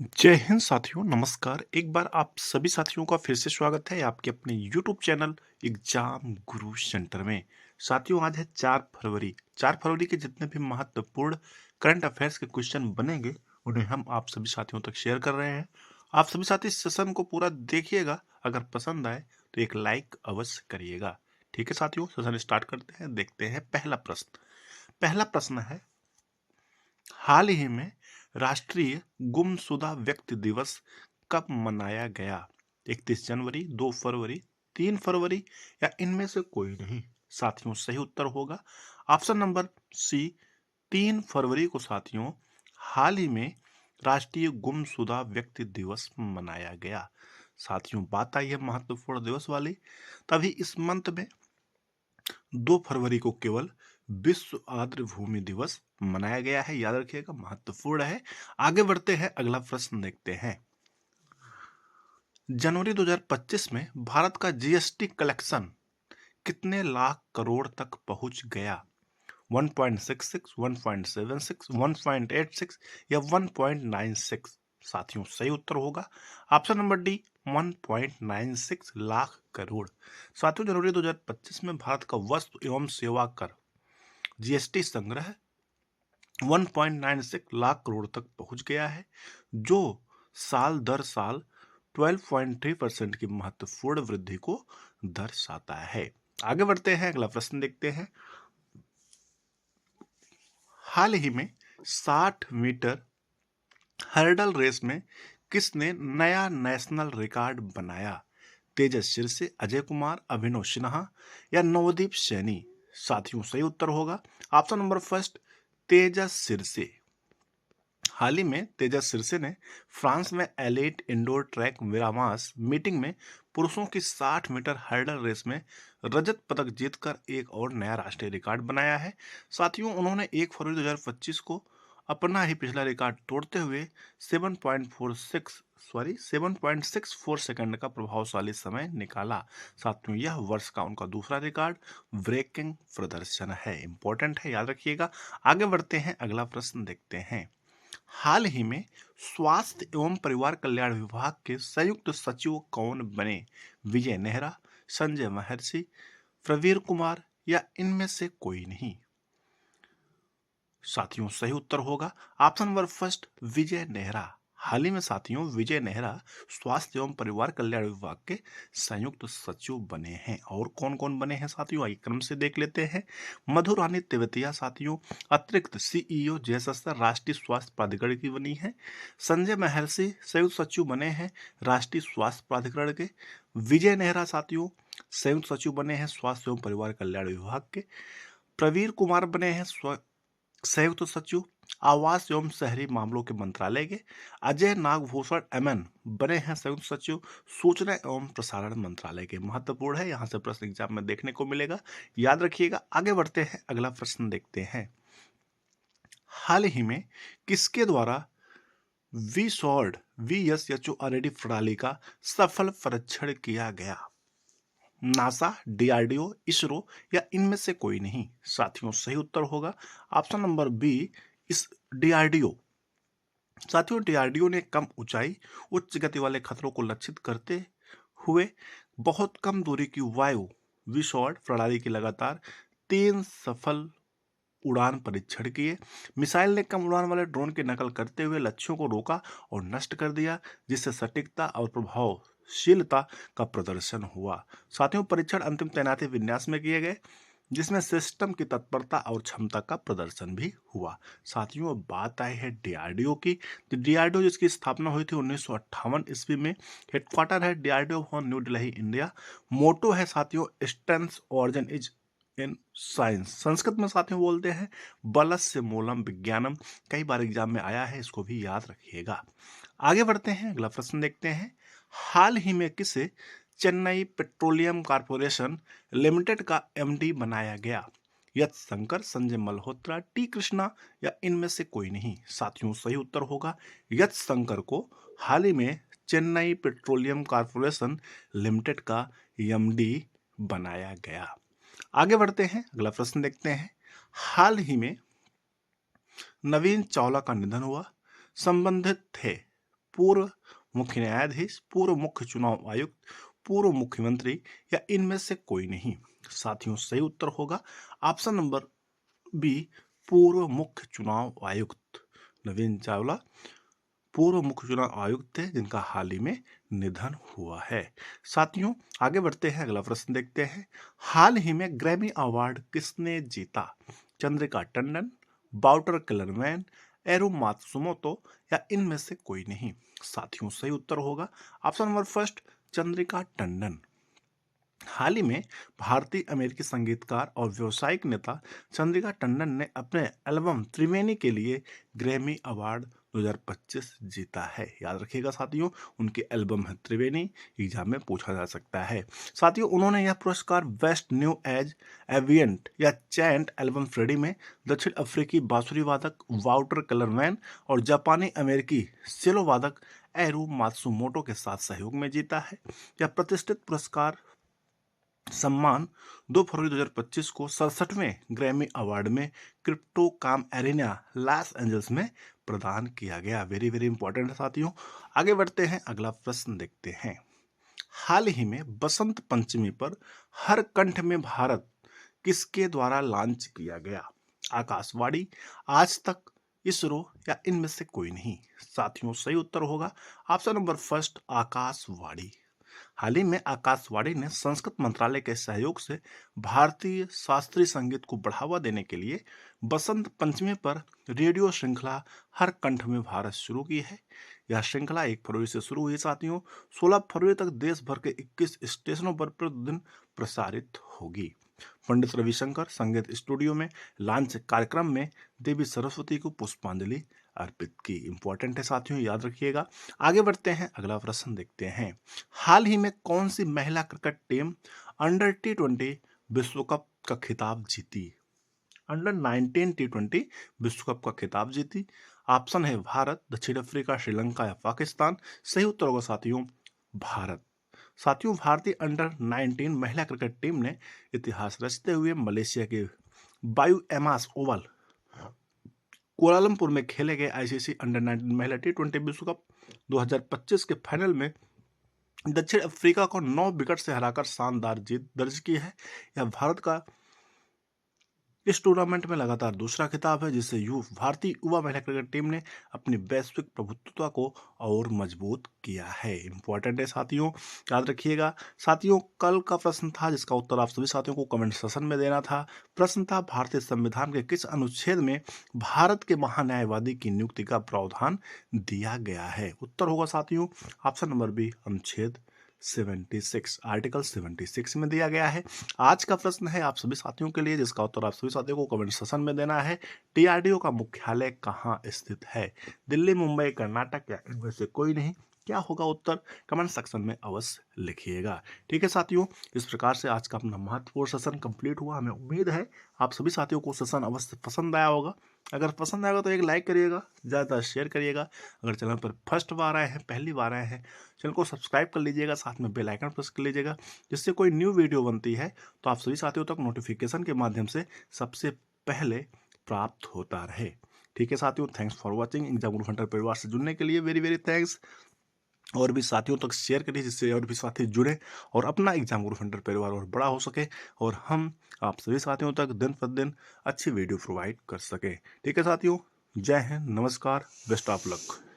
जय हिंद साथियों, नमस्कार। एक बार आप सभी साथियों का फिर से स्वागत है आपके अपने यूट्यूब चैनल एग्जाम गुरु सेंटर में। साथियों, आज है 4 फरवरी। 4 फरवरी के जितने भी महत्वपूर्ण करंट अफेयर्स के क्वेश्चन बनेंगे उन्हें हम आप सभी साथियों तक शेयर कर रहे हैं। आप सभी साथी इस सेशन को पूरा देखिएगा। अगर पसंद आए तो एक लाइक अवश्य करिएगा। ठीक है साथियों, सेशन स्टार्ट करते हैं। देखते हैं पहला प्रश्न है, हाल ही में राष्ट्रीय गुमशुदा व्यक्ति दिवस कब मनाया गया? 31 जनवरी, 2 फरवरी, 3 फरवरी या इनमें से कोई नहीं? साथियों, सही उत्तर होगा ऑप्शन नंबर सी, 3 फरवरी को। साथियों, हाल ही में राष्ट्रीय गुमशुदा व्यक्ति दिवस मनाया गया। साथियों, बात आई है महत्वपूर्ण दिवस वाली, तभी इस मंथ में 2 फरवरी को केवल विश्व आर्द्र भूमि दिवस मनाया गया है। याद रखिएगा, महत्वपूर्ण है। आगे बढ़ते हैं, अगला प्रश्न देखते हैं। जनवरी 2025 में भारत का जीएसटी कलेक्शन कितने लाख करोड़ तक पहुंच गया? 1.66, 1.76, 1.86 या 1.96? साथियों, सही उत्तर होगा option number D, 1.96 lakh crore. साथियों, जनवरी 2025 में भारत का वस्तु एवं सेवा कर जीएसटी संग्रह 1.96 लाख करोड़ तक पहुंच गया है, जो साल दर साल 12.3% की महत्वपूर्ण वृद्धि को दर्शाता है। आगे बढ़ते हैं, अगला प्रश्न देखते हैं। हाल ही में 60 मीटर हर्डल रेस में किसने नया नेशनल रिकॉर्ड बनाया? तेजस सिरसे, अजय कुमार, अभिनव सिन्हा या नवदीप सैनी? साथियों, सही उत्तर होगा ऑप्शन नंबर फर्स्ट, तेजस सिरसे। हाल ही में तेजस सिरसे ने फ्रांस में एलीट इंडोर ट्रैक मिरामास मीटिंग में पुरुषों की 60 मीटर हर्डल रेस में रजत पदक जीतकर एक और नया राष्ट्रीय रिकॉर्ड बनाया है। साथियों, उन्होंने 1 फरवरी 2025 को अपना ही पिछला रिकॉर्ड तोड़ते हुए 7.64 सेकंड का प्रभावशाली समय निकाला। साथियों, यह वर्ष का उनका दूसरा रिकॉर्ड ब्रेकिंग प्रदर्शन है। इंपॉर्टेंट है, याद रखिएगा। आगे बढ़ते हैं, अगला प्रश्न देखते हैं। हाल ही में स्वास्थ्य एवं परिवार कल्याण विभाग के संयुक्त सचिव कौन बने? विजय नेहरा, संजय महर्षि, प्रवीर कुमार या इनमें से कोई नहीं? साथियों, सही उत्तर होगा ऑप्शन नंबर फर्स्ट, विजय नेहरा। हाल ही में साथियों, विजय नेहरा स्वास्थ्य एवं परिवार कल्याण विभाग के संयुक्त सचिव बने हैं। और कौन कौन बने हैं साथियों, आइए क्रम से देख लेते हैं। मधु रानी तेवतिया साथियों अतिरिक्त सीईओ जयशस्त्र राष्ट्रीय स्वास्थ्य प्राधिकरण की बनी है। संजय महर्षि संयुक्त सचिव बने हैं राष्ट्रीय स्वास्थ्य प्राधिकरण के। विजय नेहरा साथियों संयुक्त सचिव बने हैं स्वास्थ्य एवं परिवार कल्याण विभाग के। प्रवीर कुमार बने हैं संयुक्त सचिव आवास एवं शहरी मामलों के मंत्रालय के। अजय नागभूषण एमएन बने हैं संयुक्त सचिव सूचना एवं प्रसारण मंत्रालय के। महत्वपूर्ण है, यहां से प्रश्न एग्जाम में देखने को मिलेगा, याद रखिएगा। आगे बढ़ते हैं, अगला प्रश्न देखते हैं। हाल ही में किसके द्वारा वीसॉल्ड VSHORAD प्रणाली का सफल परीक्षण किया गया? नासा, डीआरडीओ, इसरो या इनमें से कोई नहीं? साथियों, सही उत्तर होगा ऑप्शन नंबर बी, इस डीआरडीओ। साथियों, डीआरडीओ ने कम ऊंचाई उच्च गति वाले खतरों को लक्षित करते हुए बहुत कम दूरी की वायु विसॉल्ड प्रणाली की लगातार 3 सफल उड़ान परीक्षण किए। मिसाइल ने कम उड़ान वाले ड्रोन की नकल करते हुए लक्ष्यों को रोका और नष्ट कर दिया, जिससे सटीकता और प्रभावशीलता का प्रदर्शन हुआ। साथियों, परीक्षण अंतिम तैनाती विन्यास में किए गए, जिसमें सिस्टम की तत्परता और क्षमता का प्रदर्शन भी हुआ। साथियों, अब बात आई है डीआरडीओ की। तो डीआरडीओ जिसकी स्थापना हुई थी 1958 ईस्वी में, हेडक्वार्टर है डीआरडीओ भवन, न्यू दिल्ली, इंडिया। मोटो है साथियों, strength origin is in science. Sanskrit में साथियों बोलते हैं बलस्य मूलम विज्ञानम। कई बार एग्जाम में आया है, इसको भी याद रखिएगा। आगे बढ़ते हैं, अगला प्रश्न देखते हैं। हाल ही में किसे चेन्नई पेट्रोलियम कॉर्पोरेशन लिमिटेड का एमडी बनाया गया? यश शंकर, संजय मल्होत्रा, टी कृष्णा या इनमें से कोई नहीं? साथियों, सही उत्तर होगा यश शंकर को हाल ही में चेन्नई पेट्रोलियम कॉर्पोरेशन लिमिटेड का एमडी बनाया गया। आगे बढ़ते हैं, अगला प्रश्न देखते हैं। हाल ही में नवीन चावला का निधन हुआ, संबंधित थे पूर्व मुख्य न्यायाधीश, पूर्व मुख्य चुनाव आयुक्त, पूर्व मुख्यमंत्री या इनमें से कोई नहीं। साथियों सही उत्तर होगा ऑप्शन नंबर बी, पूर्व मुख्य चुनाव आयुक्त। नवीन चावला पूर्व मुख्य चुनाव आयुक्त थे जिनका हाल ही में निधन हुआ है। साथियों आगे बढ़ते हैं, अगला प्रश्न देखते हैं। हाल ही में ग्रैमी अवार्ड किसने जीता? चंद्रिका टंडन, वाल्टर किलरमैन, एरू मात्सुमोतो या इनमें से कोई नहीं। साथियों सही उत्तर होगा option number first, Chandrika Tandon. हाल ही में भारतीय अमेरिकी संगीतकार और व्यावसायिक नेता चंद्रिका टंडन ने अपने एल्बम त्रिवेणी के लिए ग्रैमी अवार्ड 2025 जीता है। याद रखिएगा साथियों, उनके एल्बम है त्रिवेणी, एग्जाम में पूछा जा सकता है। साथियों उन्होंने यह पुरस्कार बेस्ट न्यू एज एविएंट या चैंट एल्बम फ्रेडी में दक्षिण अफ्रीकी बांसुरी वादक वाल्टर किलरमैन और जापानी अमेरिकी सेलो वादक एरू मात्सुमोटो के साथ सहयोग में जीता है। यह प्रतिष्ठित पुरस्कार सम्मान 2 फरवरी 2025 को 67वें ग्रैमी अवार्ड में क्रिप्टो काम एरिना लॉस एंजल्स में प्रदान किया गया। वेरी वेरी इंपॉर्टेंट है साथियों। आगे बढ़ते हैं, अगला प्रश्न देखते हैं। हाल ही में बसंत पंचमी पर हर कंठ में भारत किसके द्वारा लॉन्च किया गया? आकाशवाणी, आज तक, इसरो या इनमें से कोई नहीं। साथियों सही उत्तर होगा ऑप्शन नंबर फर्स्ट, आकाशवाणी। हाल ही में आकाशवाणी ने संस्कृत मंत्रालय के सहयोग से भारतीय शास्त्रीय संगीत को बढ़ावा देने के लिए बसंत पंचमी पर रेडियो श्रृंखला हर कंठ में भारत शुरू की है। यह श्रृंखला 1 फरवरी से शुरू हुई साथियों, 16 फरवरी तक देश भर के 21 स्टेशनों पर प्रतिदिन प्रसारित होगी। पंडित रविशंकर संगीत स्टूडियो में लॉन्च कार्यक्रम में देवी सरस्वती को पुष्पांजलि अर्पित की। इंपॉर्टेंट है साथियों, याद रखिएगा। आगे बढ़ते हैं, अगला प्रश्न देखते हैं। हाल ही में कौन सी महिला क्रिकेट टीम अंडर T20 विश्व कप का खिताब जीती? अंडर 19 T20 विश्व कप का खिताब जीती। ऑप्शन है भारत, दक्षिण अफ्रीका, श्रीलंका या पाकिस्तान। सही उत्तर होगा साथियों भारत। साथियों भारतीय अंडर 19 महिला क्रिकेट टीम ने इतिहास रचते हुए मलेशिया के बायू एमास ओवल कुआलालंपुर में खेले गए आईसीसी अंडर 19 महिला T20 विश्व कप 2025 के फाइनल में दक्षिण अफ्रीका को 9 विकेट से हराकर शानदार जीत दर्ज की है। यह भारत का इस टूर्नामेंट में लगातार दूसरा खिताब है, जिससे भारतीय युवा महिला क्रिकेट टीम ने अपनी वैश्विक प्रभुत्व को और मजबूत किया है। इंपॉर्टेंट है साथियों, याद रखिएगा। साथियों कल का प्रश्न था जिसका उत्तर आप सभी साथियों को कमेंट सेशन में देना था। प्रश्न था भारतीय संविधान के किस अनुच्छेद में भारत के महान्यायवादी की नियुक्ति का प्रावधान दिया गया है? उत्तर होगा साथियों ऑप्शन नंबर बी, अनुच्छेद 76, आर्टिकल 76 में दिया गया है। आज का प्रश्न है आप सभी साथियों के लिए, जिसका उत्तर आप सभी साथियों को कमेंट सेशन में देना है। DRDO का मुख्यालय कहाँ स्थित है? दिल्ली, मुंबई, कर्नाटक या इनमें से कोई नहीं। क्या होगा उत्तर? कमेंट सेक्शन में अवश्य लिखिएगा। ठीक है साथियों, इस प्रकार से आज का अपना महत्वपूर्ण सेशन कंप्लीट हुआ। हमें उम्मीद है आप सभी साथियों को सेशन अवश्य पसंद आया होगा। अगर पसंद आएगा तो एक लाइक करिएगा, ज़्यादा शेयर करिएगा। अगर चैनल पर फर्स्ट बार आए हैं, पहली बार आए हैं, चैनल को सब्सक्राइब कर लीजिएगा, साथ में बेल आइकन प्रेस कर लीजिएगा, जिससे कोई न्यू वीडियो बनती है तो आप सभी साथियों तक नोटिफिकेशन के माध्यम से सबसे पहले प्राप्त होता रहे। ठीक है साथियों, thanks for watching. Exam Guru Hunter परिवार से जुड़ने के लिए वेरी वेरी थैंक्स। और भी साथियों तक शेयर करिए, जिससे और भी साथी जुड़े और अपना एग्जाम गुरु हंटर परिवार और बड़ा हो सके और हम आप सभी साथियों तक दिन प्रतिदिन अच्छी वीडियो प्रोवाइड कर सके। ठीक है साथियों, जय हिंद, नमस्कार, बेस्ट ऑफ लक।